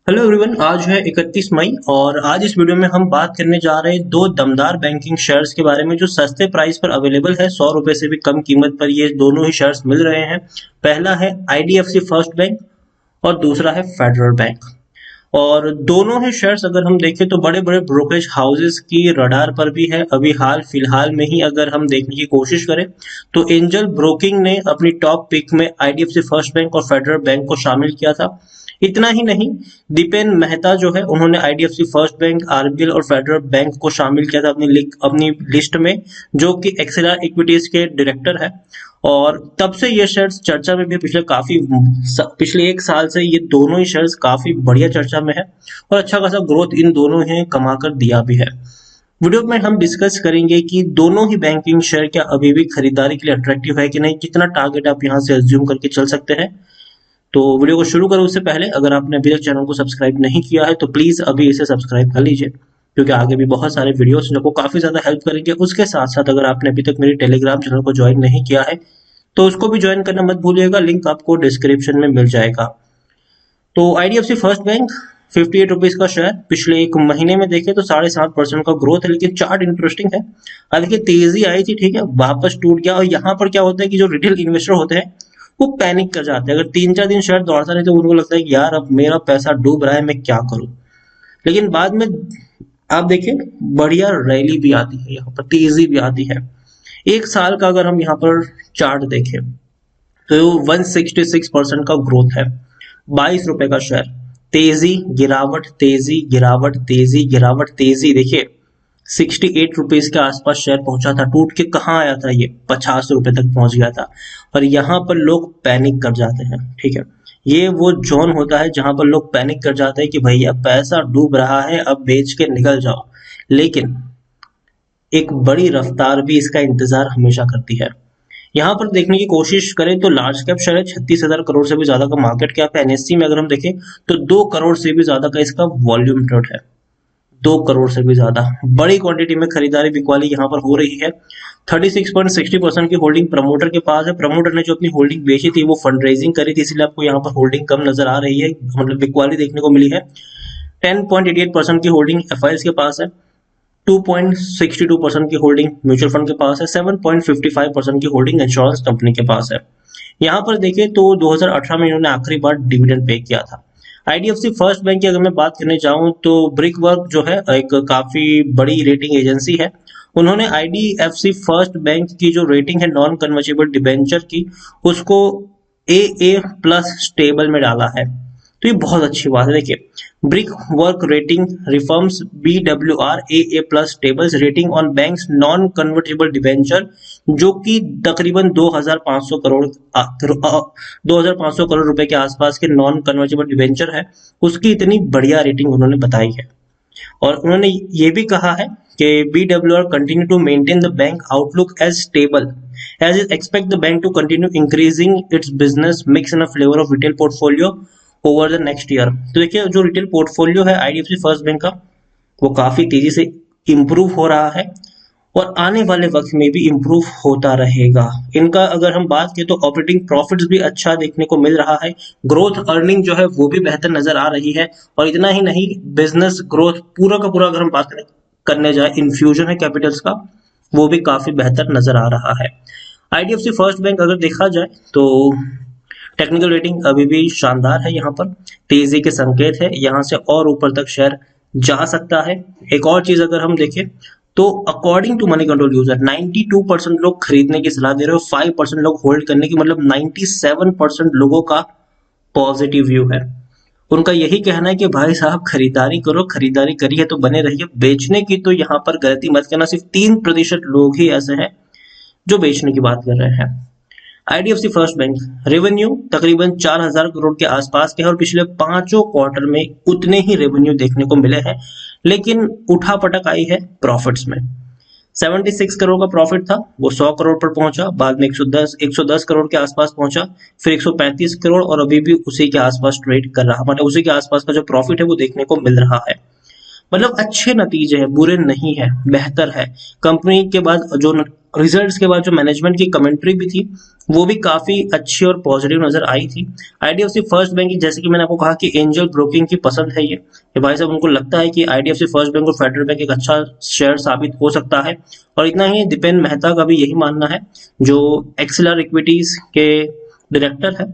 Hello everyone, आज है 31 मई और आज इस वीडियो में हम बात करने जा रहे हैं दो दमदार बैंकिंग शेयर्स के बारे में जो सस्ते प्राइस पर अवेलेबल है। 100 रुपए से भी कम कीमत पर ये दोनों ही शेयर्स मिल रहे हैं। पहला है आईडीएफसी फर्स्ट बैंक और दूसरा है फेडरल बैंक। और दोनों ही शेयर्स अगर हम देखें तो बड़े बड़े ब्रोकरेज हाउसेस की रडार पर भी है। अभी हाल फिलहाल में ही अगर हम देखने की कोशिश करें तो एंजल ब्रोकिंग ने अपनी टॉप पिक में आईडीएफसी फर्स्ट बैंक और फेडरल बैंक को शामिल किया था। इतना ही नहीं, दीपेन मेहता जो है उन्होंने आईडीएफसी फर्स्ट बैंक, आरबीएल और फेडरल बैंक को शामिल किया था अपनी लिस्ट में, जो कि एक्सेलर इक्विटीज के डायरेक्टर है। और तब से ये शेयर्स चर्चा में भी पिछले एक साल से ये दोनों ही शेयर्स काफी बढ़िया चर्चा में है और अच्छा खासा ग्रोथ इन दोनों ही कमा कर दिया भी है। वीडियो में हम डिस्कस करेंगे कि दोनों ही बैंकिंग शेयर क्या अभी भी खरीदारी के लिए अट्रैक्टिव है कि नहीं, कितना टारगेट आप यहाँ से अज्यूम करके चल सकते हैं। तो वीडियो को शुरू करो उससे पहले अगर आपने अभी तक चैनल को सब्सक्राइब नहीं किया है तो प्लीज अभी इसे सब्सक्राइब कर लीजिए, क्योंकि आगे भी बहुत सारे वीडियोस जो आपको काफी ज्यादा हेल्प करेंगे। उसके साथ साथ अगर आपने अभी तक मेरी टेलीग्राम चैनल को ज्वाइन नहीं किया है तो उसको भी ज्वाइन करना मत भूलिएगा, लिंक आपको डिस्क्रिप्शन में मिल जाएगा। तो आईडीएफसी फर्स्ट बैंक 58 रुपीज का शेयर, पिछले एक महीने में देखे तो 7.5% का ग्रोथ है, लेकिन चार्ट इंटरेस्टिंग है। देखिए तेजी आई थी, ठीक है, वापस टूट गया। और यहाँ पर क्या होता है कि जो रिटेल इन्वेस्टर होते हैं वो पैनिक कर जाते हैं। अगर 3-4 दिन शेयर दौड़ता नहीं तो उनको लगता है कि यार अब मेरा पैसा डूब रहा है, मैं क्या करूं। लेकिन बाद में आप देखिए बढ़िया रैली भी आती है, यहाँ पर तेजी भी आती है। एक साल का अगर हम यहाँ पर चार्ट देखें तो 166% का ग्रोथ है। 22 रुपए का शेयर, तेजी गिरावट तेजी गिरावट तेजी गिरावट तेजी, देखिए 68 रुपीज के आसपास शेयर पहुंचा था, टूट के कहाँ आया था, ये 50 रुपए तक पहुंच गया था। और यहाँ पर लोग पैनिक कर जाते हैं, ठीक है। ये वो जोन होता है जहां पर लोग पैनिक कर जाते हैं कि भैया पैसा डूब रहा है, अब बेच के निकल जाओ। लेकिन एक बड़ी रफ्तार भी इसका इंतजार हमेशा करती है। यहाँ पर देखने की कोशिश करें तो लार्ज कैप शेयर है, 36,000 करोड़ से भी ज्यादा का मार्केट कैप है। एनएससी में अगर हम देखें तो 2 करोड़ से भी ज्यादा का इसका वॉल्यूम ट्रेड है, 2 करोड़ से भी ज्यादा बड़ी क्वांटिटी में खरीदारी बिकवाली यहाँ पर हो रही है। 36.60% की होल्डिंग प्रमोटर के पास है। प्रमोटर ने जो अपनी होल्डिंग बेची थी वो फंड रेजिंग करी थी, इसलिए आपको यहाँ पर होल्डिंग कम नजर आ रही है, मतलब बिकवाली देखने को मिली है। 10.88% की होल्डिंग एफआईएस के पास है। 2.62% की होल्डिंग म्यूचुअल फंड के पास है। 7.55% की होल्डिंग इंश्योरेंस कंपनी के पास है। यहाँ पर देखें तो 2018 में इन्होंने आखिरी बार डिविडेंड पे किया था। आईडीएफसी फर्स्ट बैंक की अगर मैं बात करने जाऊं तो ब्रिक वर्क जो है एक काफी बड़ी रेटिंग एजेंसी है, उन्होंने आईडीएफसी फर्स्ट बैंक की जो रेटिंग है नॉन कन्वर्जेबल डिबेंचर की, उसको ए प्लस स्टेबल में डाला है। तो ये बहुत अच्छी बात है। देखिए brick work rating reforms BWR A plus stables rating on banks non convertible debenture, जो कि तकरीबन 2,500 करोड़ 2,500 करोड़ रुपए के आसपास के नॉन कन्वर्टेबल डिबेंचर है, उसकी इतनी बढ़िया रेटिंग उन्होंने बताई है। और उन्होंने ये भी कहा है कि BWR continue to maintain the bank outlook as stable as it expect the bank to continue increasing its business mix and a flavor of retail portfolio over the next year। तो देखिए जो रिटेल पोर्टफोलियो है IDFC first bank का वो काफी तेजी से improve हो रहा है और आने वाले वक्त में भी इम्प्रूव होता रहेगा। इनका अगर हम बात करें तो ऑपरेटिंग प्रॉफिट्स भी अच्छा देखने को मिल रहा है, ग्रोथ अर्निंग जो है वो भी बेहतर नजर आ रही है। और इतना ही नहीं, बिजनेस ग्रोथ पूरा का पूरा अगर हम बात करने जाए, इन्फ्यूजन है कैपिटल्स का, वो भी काफी बेहतर नजर आ रहा है। आईडीएफसी फर्स्ट बैंक अगर देखा जाए तो टेक्निकल रेटिंग अभी भी शानदार है, यहाँ पर तेजी के संकेत है, यहाँ से और ऊपर तक शेयर जा सकता है। एक और चीज अगर हम देखें तो according to Moneycontrol user 92% लोग खरीदने की सलाह दे रहे हो, 5% लोग होल्ड करने की, मतलब 97% लोगों का पॉजिटिव व्यू है। उनका यही कहना है कि भाई साहब खरीदारी करो, खरीदारी करी है तो बने रहिए, बेचने की तो यहाँ पर गलती मत करना। सिर्फ 3% लोग ही ऐसे हैं जो बेचने की बात कर रहे हैं। आईडीएफसी फर्स्ट बैंक रेवेन्यू तकरीबन 4,000 करोड़ के आसपास के है और पिछले 5 क्वार्टर में उतने ही रेवेन्यू देखने को मिले हैं, लेकिन उठापटक आई है प्रॉफिट्स में। 76 करोड़ का प्रॉफिट था, वो 100 करोड़ पर पहुंचा, बाद में 110 करोड़ के आसपास पहुंचा, फिर 135 करोड़ और अभी भी उसी के आसपास ट्रेड कर रहा, मतलब उसी के आसपास का जो प्रॉफिट है वो देखने को मिल रहा है। मतलब अच्छे नतीजे हैं, बुरे नहीं है, बेहतर है। कंपनी के बाद जो रिजल्ट्स के बाद जो मैनेजमेंट की कमेंट्री भी थी वो भी काफी अच्छी और पॉजिटिव नजर आई थी। आईडीएफसी फर्स्ट बैंक, जैसे कि मैंने आपको कहा कि एंजल ब्रोकिंग की पसंद है ये कि भाई साहब उनको लगता है कि आईडीएफसी फर्स्ट बैंक और फेडरल बैंक एक अच्छा शेयर साबित हो सकता है। और इतना ही, दीपेन मेहता का भी यही मानना है, जो एक्सेलर इक्विटीज के डायरेक्टर है।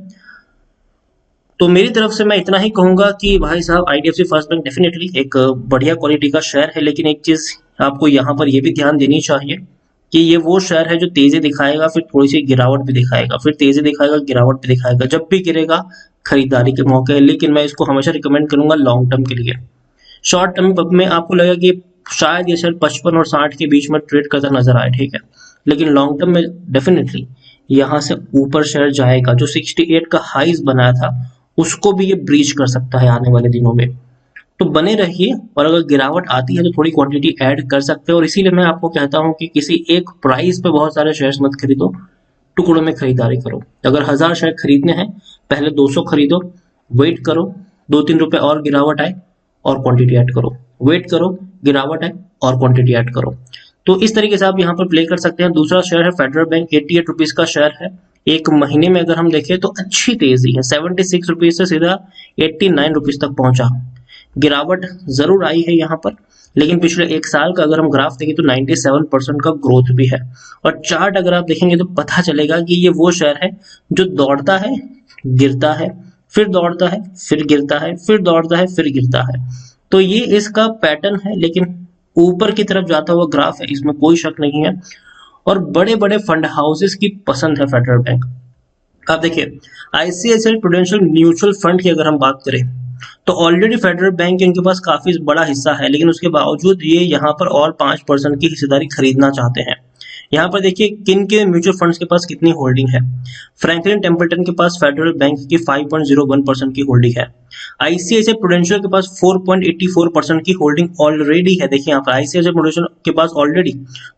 तो मेरी तरफ से मैं इतना ही कहूंगा कि भाई साहब आईडीएफसी फर्स्ट बैंक डेफिनेटली एक बढ़िया क्वालिटी का शेयर है, लेकिन एक चीज आपको यहाँ पर यह भी ध्यान देनी चाहिए कि ये वो शेयर है जो तेजी दिखाएगा, फिर थोड़ी सी गिरावट भी दिखाएगा, फिर तेजी दिखाएगा, गिरावट भी दिखाएगा। जब भी गिरेगा खरीदारी के मौके है, लेकिन मैं इसको हमेशा रिकमेंड करूंगा लॉन्ग टर्म के लिए। शॉर्ट टर्म में आपको लगेगा कि शायद ये शेयर 55 और 60 के बीच में ट्रेड करता नजर आए, ठीक है, लेकिन लॉन्ग टर्म में डेफिनेटली यहाँ से ऊपर शेयर जाएगा। जो 68 का हाइज बनाया था उसको भी ये ब्रीच कर सकता है आने वाले दिनों में। तो बने रहिए, और अगर गिरावट आती है तो थोड़ी क्वांटिटी ऐड कर सकते हैं। और इसीलिए मैं आपको कहता हूं कि किसी एक प्राइस पे बहुत सारे शेयर्स मत खरीदो, टुकड़ों में खरीदारी करो। अगर 1000 शेयर खरीदने हैं, पहले 200 खरीदो, वेट करो 2-3 रुपए और गिरावट आए और क्वांटिटी ऐड करो, वेट करो गिरावट आए और क्वांटिटी ऐड करो। तो इस तरीके से आप यहाँ पर प्ले कर सकते हैं। दूसरा शेयर है फेडरल बैंक, 88 रुपीज का शेयर है। एक महीने में अगर हम देखें तो अच्छी तेजी है, 76 रुपीज से सीधा 89 रुपीज तक पहुंचा। गिरावट जरूर आई है यहाँ पर, लेकिन पिछले एक साल का अगर हम ग्राफ देखें तो 97% का ग्रोथ भी है। और चार्ट अगर आप देखेंगे तो पता चलेगा कि ये वो शेयर है जो दौड़ता है, गिरता है, फिर दौड़ता है, फिर गिरता है, फिर दौड़ता है, फिर गिरता है। तो ये इसका पैटर्न है, लेकिन ऊपर की तरफ जाता हुआ ग्राफ है, इसमें कोई शक नहीं है। और बड़े बड़े फंड हाउसेस की पसंद है फेडरल बैंक। आप देखिए आईसीआईसीआई प्रूडेंशियल म्यूचुअल फंड की अगर हम बात करें तो ऑलरेडी फेडरल बैंक इनके पास काफी बड़ा हिस्सा है, लेकिन उसके बावजूद ये यहाँ पर और 5% की हिस्सेदारी खरीदना चाहते हैं। यहाँ पर देखिए किन के म्यूचुअल फंड्स के पास कितनी होल्डिंग है। फ्रैंकलिन टेम्पल्टन के पास फेडरल बैंक की 5.01% की होल्डिंग है। आईसीआईसीआई प्रूडेंशियल के पास 4.84% की होल्डिंग ऑलरेडी है। देखिए यहाँ पर आईसीआईसीआई प्रूडेंशियल के पास ऑलरेडी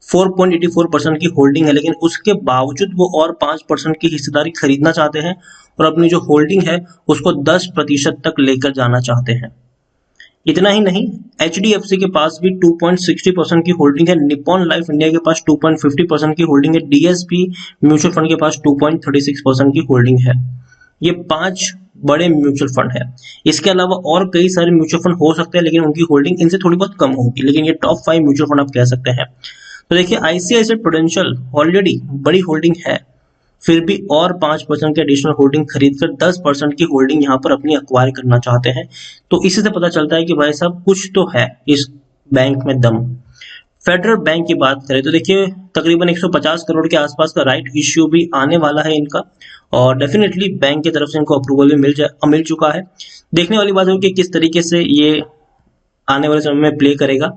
4.84% की होल्डिंग है, लेकिन उसके बावजूद वो और 5% की हिस्सेदारी खरीदना चाहते हैं और अपनी जो होल्डिंग है उसको 10% तक लेकर जाना चाहते हैं। इतना ही नहीं, एचडीएफसी के पास भी 2.60% की होल्डिंग है। निप्पॉन लाइफ इंडिया के पास 2.50% की होल्डिंग है। डीएसपी म्यूचुअल फंड के पास 2.36% की होल्डिंग है। ये 5 बड़े म्यूचुअल फंड है। इसके अलावा और कई सारे म्यूचुअल फंड हो सकते हैं, लेकिन उनकी होल्डिंग इनसे थोड़ी बहुत कम होगी, लेकिन ये टॉप 5 म्यूचुअल फंड आप कह सकते हैं। तो देखिए आईसीआईसीआई प्रूडेंशियल ऑलरेडी बड़ी होल्डिंग है, फिर भी और 5% की एडिशनल होल्डिंग खरीदकर 10% की होल्डिंग यहाँ पर अपनी अक्वायर करना चाहते हैं। तो इसी से पता चलता है कि भाई साहब कुछ तो है इस बैंक में दम। फेडरल बैंक की बात करें तो देखिए तकरीबन 150 करोड़ के आसपास का राइट इश्यू भी आने वाला है इनका, और डेफिनेटली बैंक की तरफ से इनको अप्रूवल भी मिल चुका है। देखने वाली बात है कि किस तरीके से ये आने वाले समय में प्ले करेगा।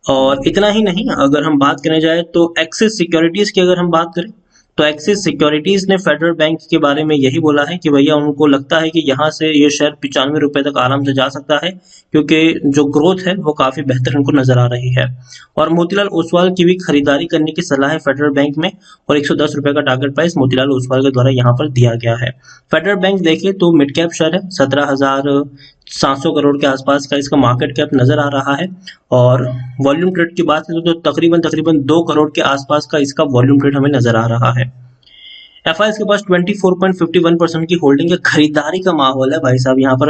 और इतना ही नहीं, अगर हम बात करने जाए तो एक्सिस सिक्योरिटीज की अगर हम बात करें तो एक्सिस सिक्योरिटीज ने फेडरल बैंक के बारे में यही बोला है कि भैया उनको लगता है कि यहाँ से ये शेयर 95 रुपए तक आराम से जा सकता है, क्योंकि जो ग्रोथ है वो काफी बेहतर उनको नजर आ रही है। और मोतीलाल ओसवाल की भी खरीदारी करने की सलाह है फेडरल बैंक में, और 110 रुपए का टारगेट प्राइस मोतीलाल ओसवाल के द्वारा यहाँ पर दिया गया है। फेडरल बैंक देखिए तो मिड कैप शेयर है, 17,700 करोड़ के आसपास का इसका मार्केट कैप नजर आ रहा है। और वॉल्यूम ट्रेड की बात करें तो तकरीबन 2 करोड़ के आसपास का इसका वॉल्यूम ट्रेड हमें नजर आ रहा है। एफआईएस के पास 24.51% की होल्डिंग है। खरीदारी का माहौल है भाई साहब यहाँ पर।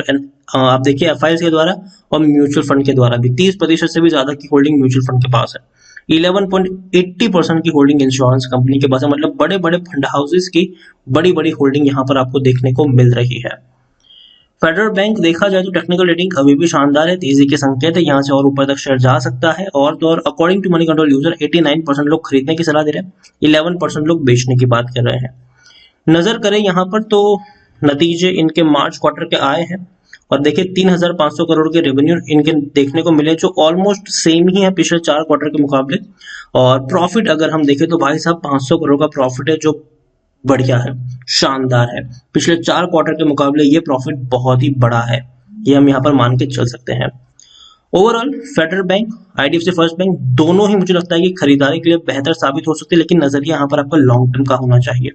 आप देखिए एफआईएस के द्वारा और म्यूचुअल फंड के द्वारा भी 30% से भी ज्यादा की होल्डिंग म्यूचुअल फंड के पास है। 11.80% की होल्डिंग इंश्योरेंस कंपनी के पास है। मतलब बड़े बड़े फंड हाउसेस की बड़ी बड़ी होल्डिंग यहाँ पर आपको देखने को मिल रही है। फेडरल बैंक देखा जाए तो टेक्निकल रेटिंग अभी भी शानदार है, तेजी के संकेत है, यहाँ से और ऊपर तक शेयर जा सकता है। और तो और according to Moneycontrol user 89% लोग खरीदने की सलाह दे रहे हैं, 11% लोग बेचने की बात कर रहे हैं। नजर करें यहाँ पर तो नतीजे इनके मार्च क्वार्टर के आए हैं, और देखिए 3,500 करोड़ के रेवेन्यू इनके देखने को मिले, जो ऑलमोस्ट सेम ही है पिछले 4 क्वार्टर के मुकाबले। और प्रॉफिट अगर हम देखें तो भाई साहब 500 करोड़ का प्रॉफिट है, जो बढ़िया है, शानदार है। पिछले 4 क्वार्टर के मुकाबले ये प्रॉफिट बहुत ही बड़ा है, ये हम यहाँ पर मान के चल सकते हैं। Overall federal bank, IDFC first bank दोनों ही मुझे लगता है कि खरीदारी के लिए बेहतर साबित हो सकते हैं, लेकिन नजरिया यहाँ पर आपका लॉन्ग टर्म का होना चाहिए।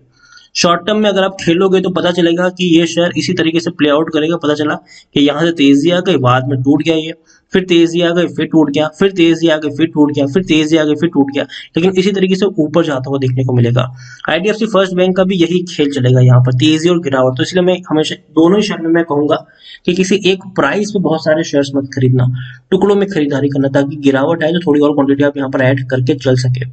शॉर्ट टर्म में अगर आप खेलोगे तो पता चलेगा कि ये शेयर इसी तरीके से प्ले आउट करेगा। पता चला कि यहाँ से तेजी आ गई, बाद में टूट गया ये, फिर तेजी आ गई फिर टूट गया, फिर तेजी आ गई फिर टूट गया, फिर तेजी आ गई फिर टूट गया, लेकिन इसी तरीके से ऊपर जाता हुआ देखने को मिलेगा। आईडीएफसी फर्स्ट बैंक का भी यही खेल चलेगा यहाँ पर, तेजी और गिरावट। तो इसलिए मैं हमेशा दोनों ही शेयर में मैं कहूंगा कि किसी एक प्राइस पे बहुत सारे शेयर्स मत खरीदना, टुकड़ों में खरीदारी करना, ताकि गिरावट आए तो थोड़ी और क्वांटिटी आप यहाँ पर ऐड करके चल सके।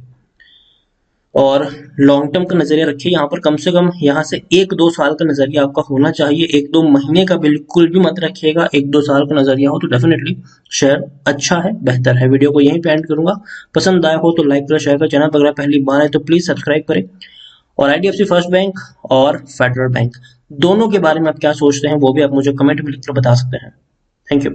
और लॉन्ग टर्म का नजरिया रखिए, यहाँ पर कम से कम यहाँ से 1-2 साल का नजरिया आपका होना चाहिए। 1-2 महीने का बिल्कुल भी मत रखिएगा, 1-2 साल का नजरिया हो तो डेफिनेटली शेयर अच्छा है, बेहतर है। वीडियो को यहीं पे एंड करूंगा। पसंद आया हो तो लाइक करें, शेयर करें। चैनल पर अगर पहली बार है तो प्लीज सब्सक्राइब करें। और आईडीएफसी फर्स्ट बैंक और फेडरल बैंक दोनों के बारे में आप क्या सोचते हैं वो भी आप मुझे कमेंट में लिखकर बता सकते हैं। Thank you.